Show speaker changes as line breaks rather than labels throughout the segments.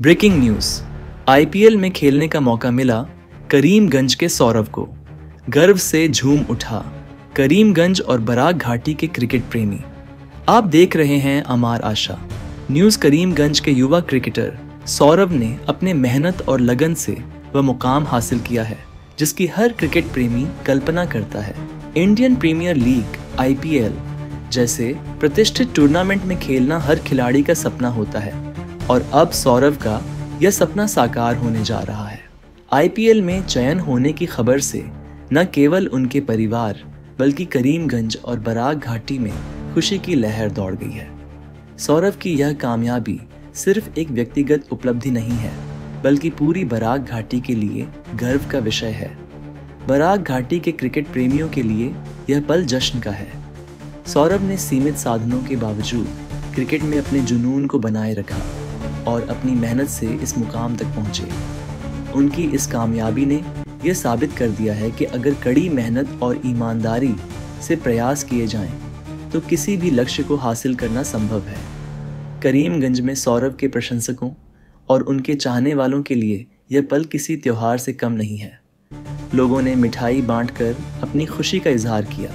Breaking news. IPL में खेलने का मौका मिला करीमगंज के सौरव को। गर्व से झूम उठा करीमगंज और बराक घाटी के क्रिकेट प्रेमी। आप देख रहे हैं अमार आशा न्यूज। करीमगंज के युवा क्रिकेटर सौरव ने अपने मेहनत और लगन से वह मुकाम हासिल किया है जिसकी हर क्रिकेट प्रेमी कल्पना करता है। इंडियन प्रीमियर लीग आईपीएल जैसे प्रतिष्ठित टूर्नामेंट में खेलना हर खिलाड़ी का सपना होता है और अब सौरव का यह सपना साकार होने जा रहा है। आईपीएल में चयन होने की खबर से न केवल उनके परिवार बल्कि करीमगंज और बराक घाटी में खुशी की लहर दौड़ गई है। सौरव की यह कामयाबी सिर्फ एक व्यक्तिगत उपलब्धि नहीं है बल्कि पूरी बराक घाटी के लिए गर्व का विषय है। बराक घाटी के क्रिकेट प्रेमियों के लिए यह पल जश्न का है। सौरव ने सीमित साधनों के बावजूद क्रिकेट में अपने जुनून को बनाए रखा और अपनी मेहनत से इस मुकाम तक पहुंचे। उनकी इस कामयाबी ने यह साबित कर दिया है कि अगर कड़ी मेहनत और ईमानदारी से प्रयास किए जाएं, तो किसी भी लक्ष्य को हासिल करना संभव है। करीमगंज में सौरव के प्रशंसकों और उनके चाहने वालों के लिए यह पल किसी त्योहार से कम नहीं है। लोगों ने मिठाई बांटकर अपनी खुशी का इजहार किया।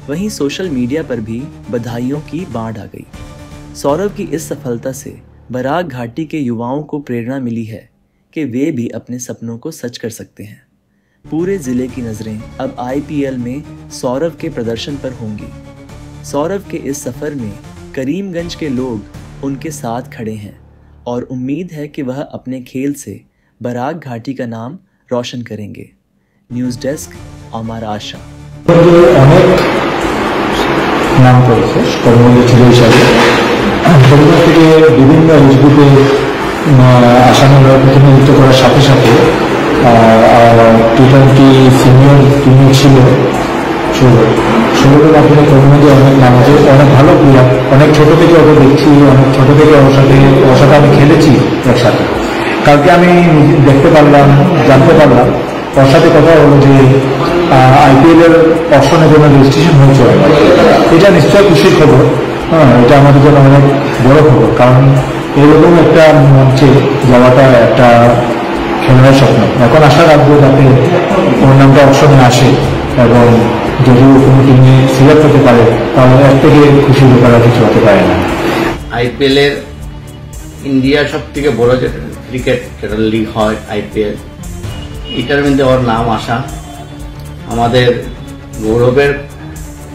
वहीं सोशल मीडिया पर भी बधाइयों की बाढ़ आ गई। सौरव की इस सफलता से बराक घाटी के युवाओं को प्रेरणा मिली है कि वे भी अपने सपनों को सच कर सकते हैं। पूरे जिले की नज़रें अब आईपीएल में सौरव के प्रदर्शन पर होंगी। सौरव के इस सफर में करीमगंज के लोग उनके साथ खड़े हैं और उम्मीद है कि वह अपने खेल से बराक घाटी का नाम रोशन करेंगे। न्यूज़ डेस्क अमार आशा।
নাম করেছে কর্মী ছিল হিসাবে পরিবার থেকে বিভিন্ন এজ গ্রুপে আসামিরা প্রতিনিধিত্ব করার সাথে সাথে টি-20 সিনিয়র টিমে ছিল ষোলো আপনার কর্মীদের অনেক নাম আছে, অনেক ভালো প্লেয়ার। অনেক ছোট থেকে ওকে দেখছি, অনেক ছোট থেকে ওর সাথে আমি খেলেছি একসাথে। কালকে আমি দেখতে পারলাম, জানতে পারলাম ওর সাথে কথা হলো যে আইপিএল এর অপশনের জন্য রেজিস্ট্রেশন হয়েছে। এটা নিশ্চয় খুশির খবর। এটা আমাদের জন্য অনেক বড় খবর, কারণ এরকম একটা মঞ্চে যাওয়াটা একটা খেলার স্বপ্ন। এখন আশা রাখবো যাতে ওর নামটা অপশনে আসে এবং যদি কোনো টিমে সিলেক্ট হতে পারে তাহলে এর থেকে খুশি ব্যাপার কিছু হতে পারে না।
আইপিএল এর ইন্ডিয়ার সব থেকে বড় যে ক্রিকেট লিগ হয় আইপিএল, এটার মধ্যে ওর নাম আসা আমাদের গৌরবের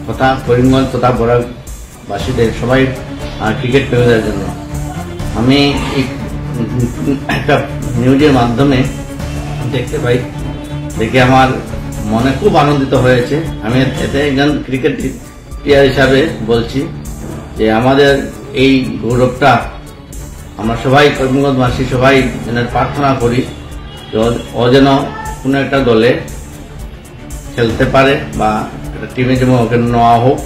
কথা। করিমগঞ্জ তথা বরাকবাসীদের সবাই ক্রিকেট প্রেমীদের জন্য আমি একটা নিউজের মাধ্যমে দেখতে পাই, দেখে আমার মনে খুব আনন্দিত হয়েছে। আমি এতে একজন ক্রিকেট প্লেয়ার হিসাবে বলছি যে আমাদের এই গৌরবটা আমরা সবাই করিমগঞ্জবাসী সবাই যেন প্রার্থনা করি ও যেন কোনো একটা দলে খেলতে পারে বা টিমে যেমন ওকে নেওয়া হোক।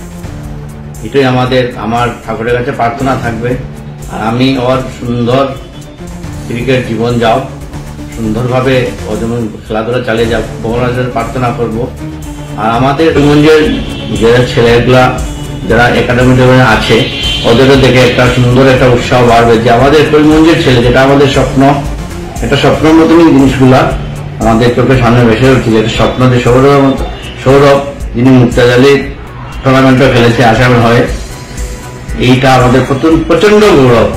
এটাই আমার ঠাকুরের কাছে প্রার্থনা থাকবে। আর আমি ওর সুন্দর ক্রিকেট জীবন যাও, সুন্দরভাবে ও যেমন খেলাধুলা চালিয়ে যাও ভগবানের প্রার্থনা করব। আর আমাদের করিমগঞ্জের যে ছেলেগুলা যারা একাডেমি আছে ওদেরও দেখে একটা সুন্দর একটা উৎসাহ বাড়বে যে আমাদের করিমগঞ্জের ছেলে, যেটা আমাদের স্বপ্ন, একটা স্বপ্নের মতনই জিনিসগুলা আমাদের চোখের সামনে ভেসে উঠছে। যেটা স্বপ্ন যে সৌরভ যিনি মুক্তাজালি টুর্নামেন্টও খেলেছে আসামের হয়ে, এইটা আমাদের প্রচন্ড গৌরব।